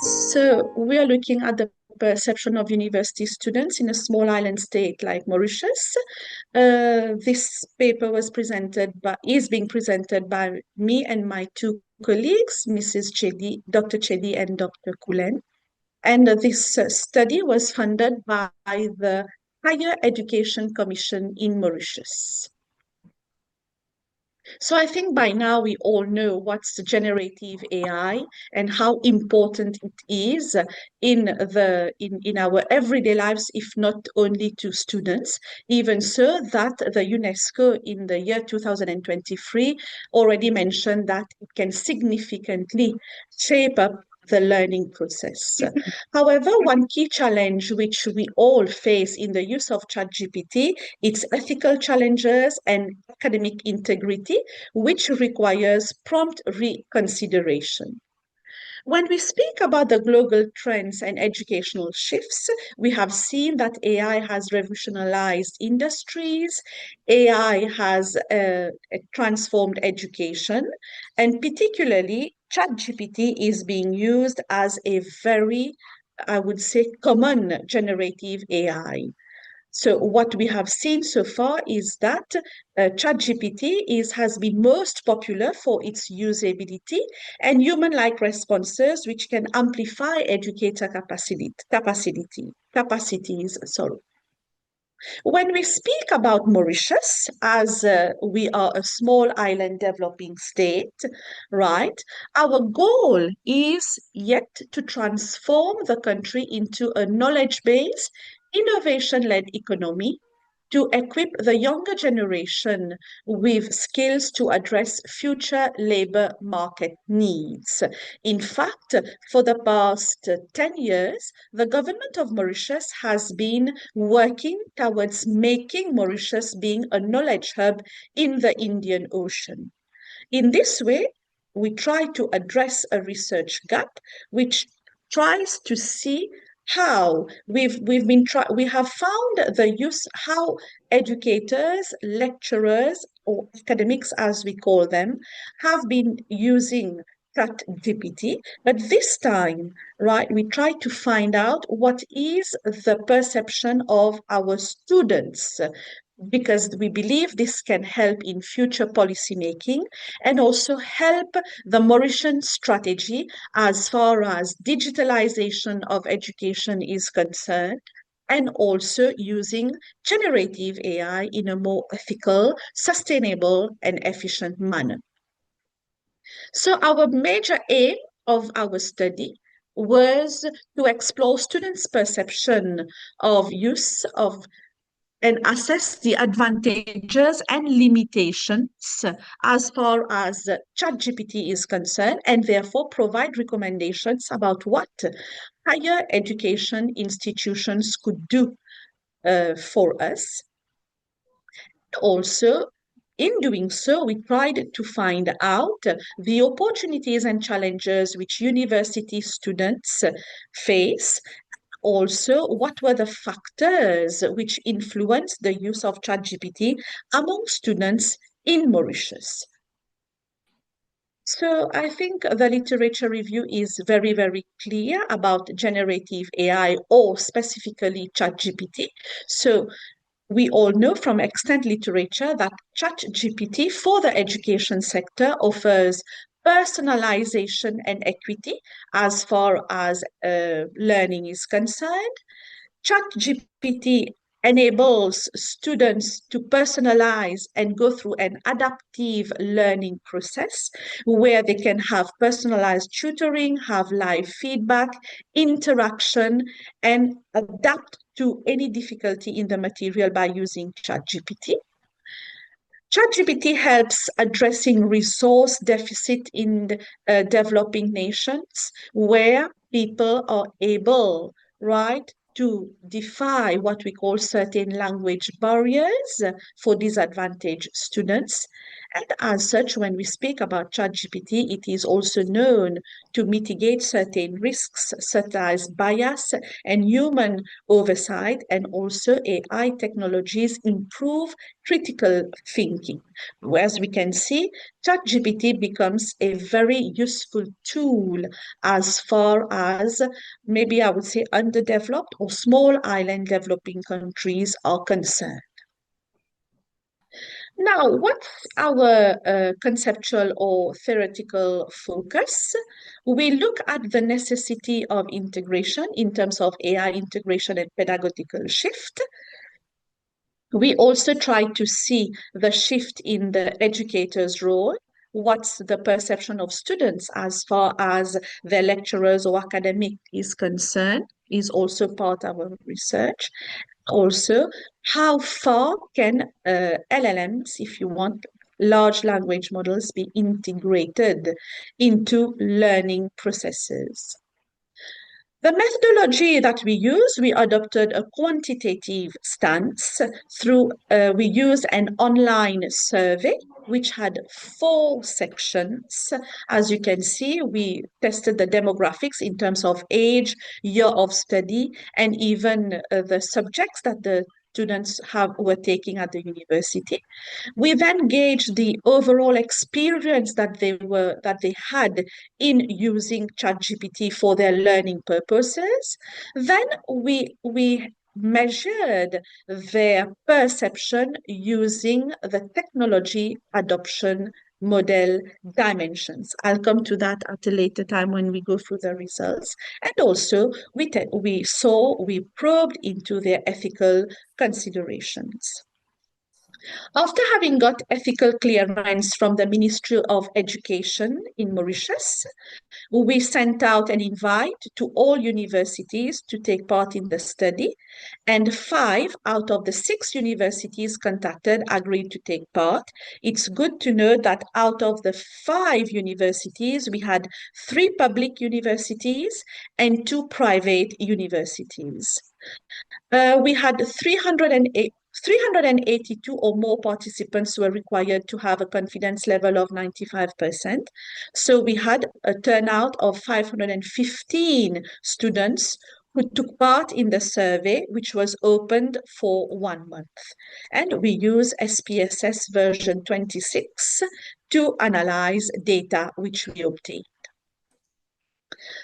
So we are looking at the perception of university students in a small island state like Mauritius. This paper is being presented by me and my two colleagues, Mrs. Chadee, Dr. Chadee and Dr. Coolen. And this study was funded by the Higher Education Commission in Mauritius. So I think by now we all know what's generative AI and how important it is in our everyday lives, if not only to students. Even so, that the UNESCO in the year 2023 already mentioned that it can significantly shape up the learning process. However, one key challenge which we all face in the use of ChatGPT, it's ethical challenges and academic integrity, which requires prompt reconsideration. When we speak about the global trends and educational shifts, we have seen that AI has revolutionized industries, AI has transformed education, and particularly ChatGPT is being used as a very, I would say, common generative AI. So what we have seen so far is that ChatGPT has been most popular for its usability and human-like responses, which can amplify educator capacities. Sorry. When we speak about Mauritius, as we are a small island developing state, right, our goal is yet to transform the country into a knowledge-based, innovation-led economy to equip the younger generation with skills to address future labor market needs. In fact, for the past 10 years, the government of Mauritius has been working towards making Mauritius being a knowledge hub in the Indian Ocean. In this way, we try to address a research gap which tries to see how we have found the use how educators, lecturers, or academics as we call them, have been using Chat GPT, but this time, right, we try to find out what is the perception of our students, because we believe this can help in future policy making and also help the Mauritian strategy as far as digitalization of education is concerned, and also using generative AI in a more ethical, sustainable, and efficient manner. So our major aim of our study was to explore students' perception of use of and assess the advantages and limitations as far as ChatGPT is concerned, and therefore provide recommendations about what higher education institutions could do for us. Also, in doing so, we tried to find out the opportunities and challenges which university students face. Also, what were the factors which influenced the use of ChatGPT among students in Mauritius? So I think the literature review is very, very clear about generative AI or specifically ChatGPT. So we all know from extant literature that ChatGPT for the education sector offers personalization and equity as far as learning is concerned. ChatGPT enables students to personalize and go through an adaptive learning process where they can have personalized tutoring, have live feedback, interaction, and adapt to any difficulty in the material by using ChatGPT. ChatGPT helps addressing resource deficit in developing nations where people are able, right, to defy what we call certain language barriers for disadvantaged students. And as such, when we speak about ChatGPT, it is also known to mitigate certain risks, such as bias and human oversight, and also AI technologies improve critical thinking. As we can see, ChatGPT becomes a very useful tool as far as maybe I would say underdeveloped or small island developing countries are concerned. Now, what's our conceptual or theoretical focus? We look at the necessity of integration in terms of AI integration and pedagogical shift. We also try to see the shift in the educator's role. What's the perception of students as far as their lecturers or academic is concerned is also part of our research. Also, how far can LLMs, if you want, large language models, be integrated into learning processes? The methodology that we use, we adopted a quantitative stance through, we used an online survey which had 4 sections. As you can see, we tested the demographics in terms of age, year of study, and even the subjects that the students were taking at the university. We then gauged the overall experience that they had in using ChatGPT for their learning purposes. Then we measured their perception using the technology adoption model dimensions. I'll come to that at a later time when we go through the results. And also we probed into their ethical considerations. After having got ethical clearance from the Ministry of Education in Mauritius, we sent out an invite to all universities to take part in the study, and 5 out of the 6 universities contacted agreed to take part. It's good to know that out of the 5 universities, we had 3 public universities and 2 private universities. We had 382 or more participants were required to have a confidence level of 95%. So we had a turnout of 515 students who took part in the survey, which was opened for 1 month. And we use SPSS version 26 to analyze data which we obtained.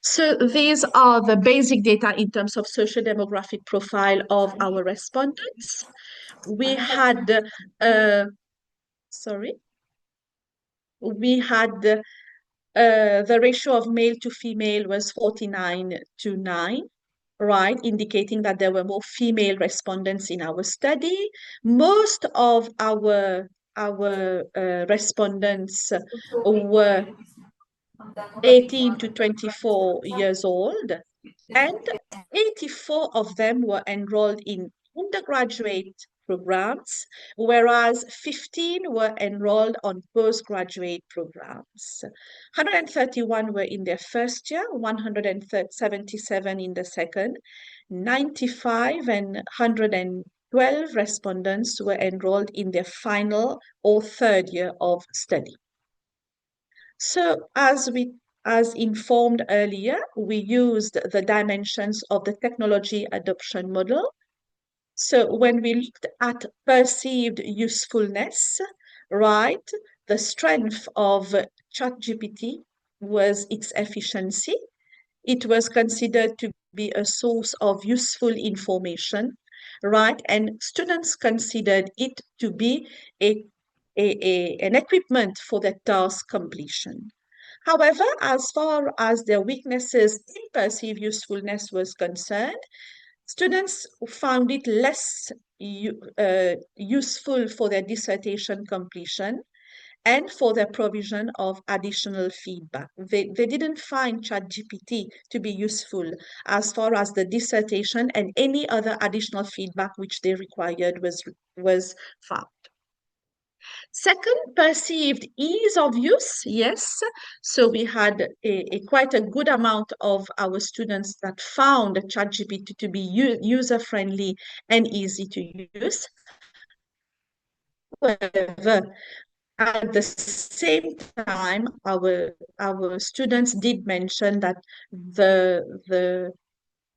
So these are the basic data in terms of socio-demographic profile of our respondents. We had, the ratio of male to female was 49 to 9, right, indicating that there were more female respondents in our study. Most of our respondents were 18 to 24 years old, and 84 of them were enrolled in undergraduate programs, whereas 15 were enrolled on postgraduate programs. 131 were in their first year, 177 in the second, 95 and 112 respondents were enrolled in their final or third year of study. So as informed earlier, we used the dimensions of the technology adoption model. So when we looked at perceived usefulness, right, the strength of ChatGPT was its efficiency. It was considered to be a source of useful information, right? And students considered it to be an equipment for their task completion. However, as far as their weaknesses in perceived usefulness was concerned, students found it less useful for their dissertation completion and for their provision of additional feedback. They didn't find ChatGPT to be useful as far as the dissertation and any other additional feedback which they required was found. Second, perceived ease of use, yes. So we had quite a good amount of our students that found ChatGPT to be user-friendly and easy to use. However, At the same time, our students did mention that the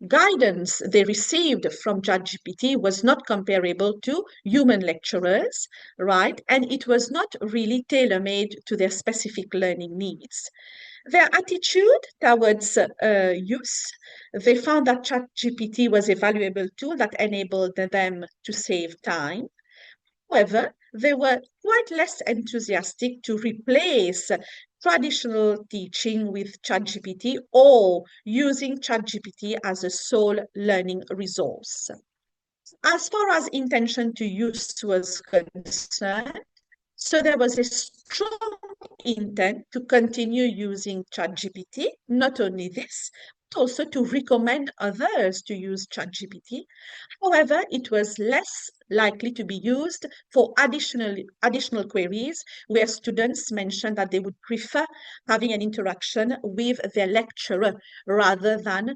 guidance they received from ChatGPT was not comparable to human lecturers, right? And it was not really tailor-made to their specific learning needs. Their attitude towards use, they found that ChatGPT was a valuable tool that enabled them to save time. However, they were quite less enthusiastic to replace traditional teaching with ChatGPT or using ChatGPT as a sole learning resource. As far as intention to use was concerned, so there was a strong intent to continue using ChatGPT. Not only this, but also to recommend others to use ChatGPT. However, it was less likely to be used for additional queries where students mentioned that they would prefer having an interaction with their lecturer rather than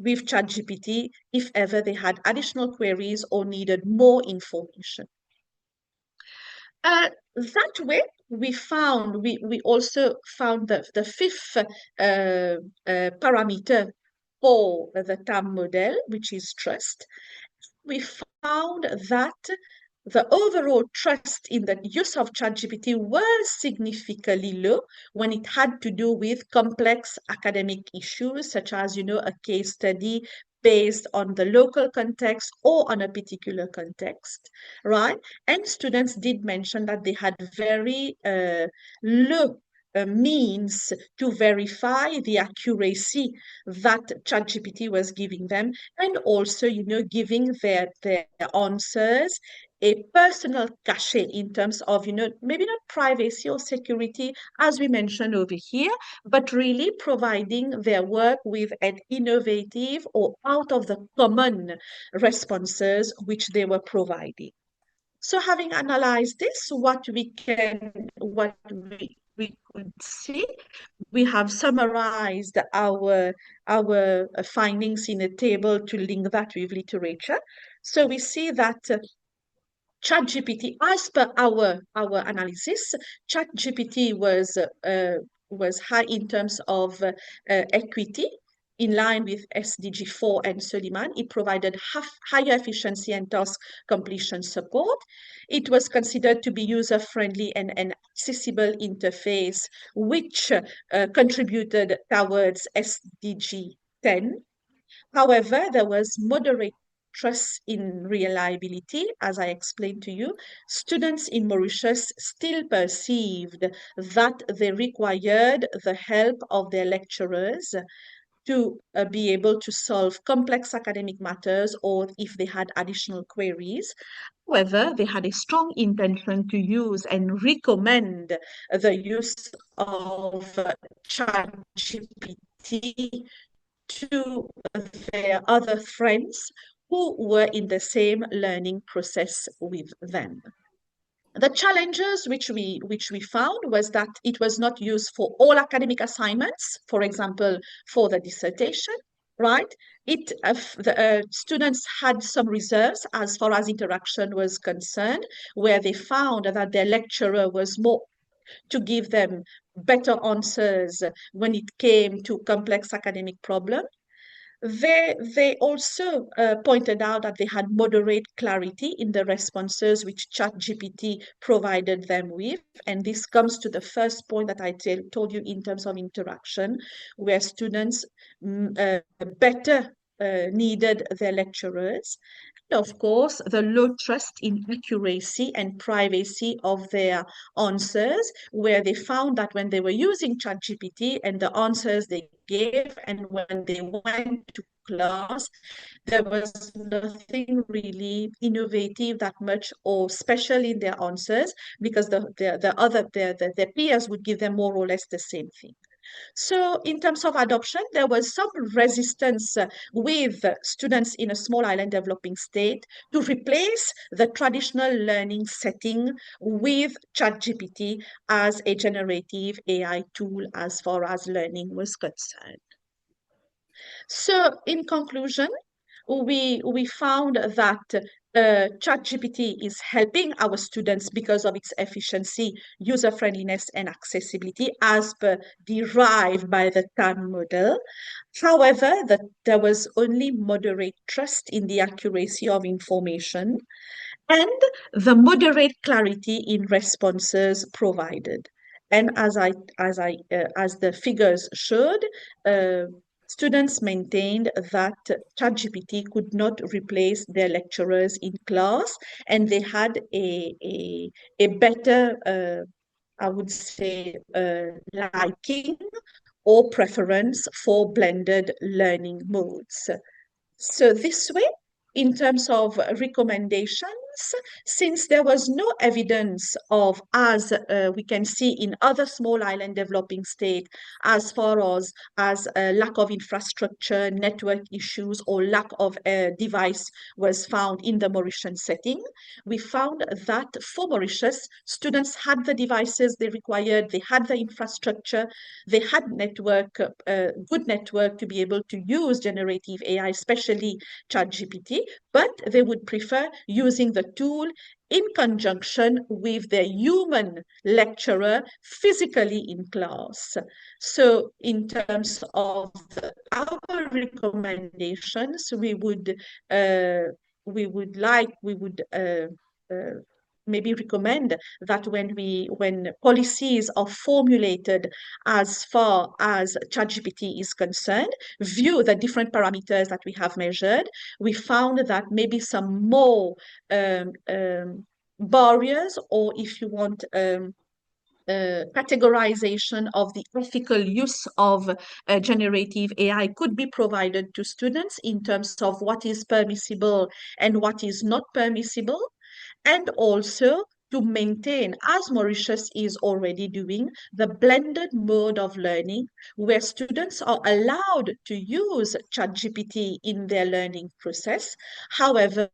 with ChatGPT if ever they had additional queries or needed more information. That way, we also found the fifth parameter for the TAM model, which is trust. We found that the overall trust in the use of ChatGPT was significantly low when it had to do with complex academic issues, such as, a case study based on the local context or on a particular context, right? And students did mention that they had very low means to verify the accuracy that ChatGPT was giving them, and also, giving their answers a personal cachet in terms of, maybe not privacy or security, as we mentioned over here, but really providing their work with an innovative or out of the common responses which they were providing. So having analyzed this, what we could see, we have summarized our findings in a table to link that with literature. So we see that ChatGPT, as per our analysis, ChatGPT was high in terms of equity, in line with SDG 4 and Suleiman. It provided higher efficiency and task completion support. It was considered to be user-friendly and an accessible interface, which contributed towards SDG 10. However, there was moderate trust in reliability, as I explained to you. Students in Mauritius still perceived that they required the help of their lecturers to be able to solve complex academic matters or if they had additional queries. However, they had a strong intention to use and recommend the use of ChatGPT to their other friends who were in the same learning process with them. The challenges which we found was that it was not used for all academic assignments, for example, for the dissertation, right? The students had some reserves as far as interaction was concerned, where they found that their lecturer was more to give them better answers when it came to complex academic problems. They also pointed out that they had moderate clarity in the responses which ChatGPT provided them with. And this comes to the first point that I told you in terms of interaction, where students better needed their lecturers. And of course, the low trust in accuracy and privacy of their answers, where they found that when they were using ChatGPT and the answers they gave, and when they went to class, there was nothing really innovative that much or special in their answers, because their peers would give them more or less the same thing. So in terms of adoption, there was some resistance with students in a small island developing state to replace the traditional learning setting with ChatGPT as a generative AI tool as far as learning was concerned. So in conclusion, we found that ChatGPT is helping our students because of its efficiency, user-friendliness, and accessibility as per derived by the TAN model. However, there was only moderate trust in the accuracy of information and the moderate clarity in responses provided. And as the figures showed, uh, students maintained that ChatGPT could not replace their lecturers in class, and they had a better, I would say, liking or preference for blended learning modes. So this way, in terms of recommendations, since there was no evidence of, as we can see in other small island developing states, as far as lack of infrastructure, network issues, or lack of device was found in the Mauritian setting, we found that for Mauritius, students had the devices they required, they had the infrastructure, they had good network to be able to use generative AI, especially ChatGPT, but they would prefer using the tool in conjunction with their human lecturer physically in class. So in terms of our recommendations, uh, we would uh, maybe recommend that when policies are formulated as far as ChatGPT is concerned, view the different parameters that we have measured, we found that maybe some more barriers, or if you want, categorization of the ethical use of generative AI could be provided to students in terms of what is permissible and what is not permissible, and also to maintain, as Mauritius is already doing, the blended mode of learning where students are allowed to use ChatGPT in their learning process. However,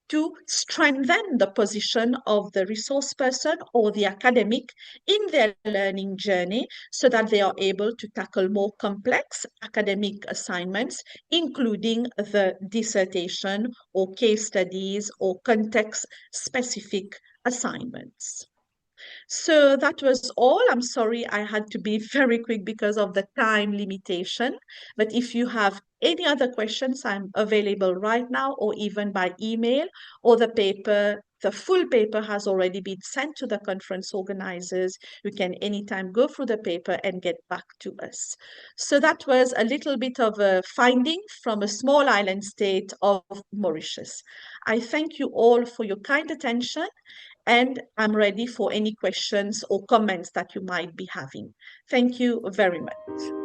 to strengthen the position of the resource person or the academic in their learning journey so that they are able to tackle more complex academic assignments, including the dissertation or case studies or context-specific assignments. So that was all. I'm sorry I had to be very quick because of the time limitation. But if you have any other questions, I'm available right now or even by email, or the full paper has already been sent to the conference organizers. You can anytime go through the paper and get back to us. So that was a little bit of a finding from a small island state of Mauritius. I thank you all for your kind attention, and I'm ready for any questions or comments that you might be having. Thank you very much.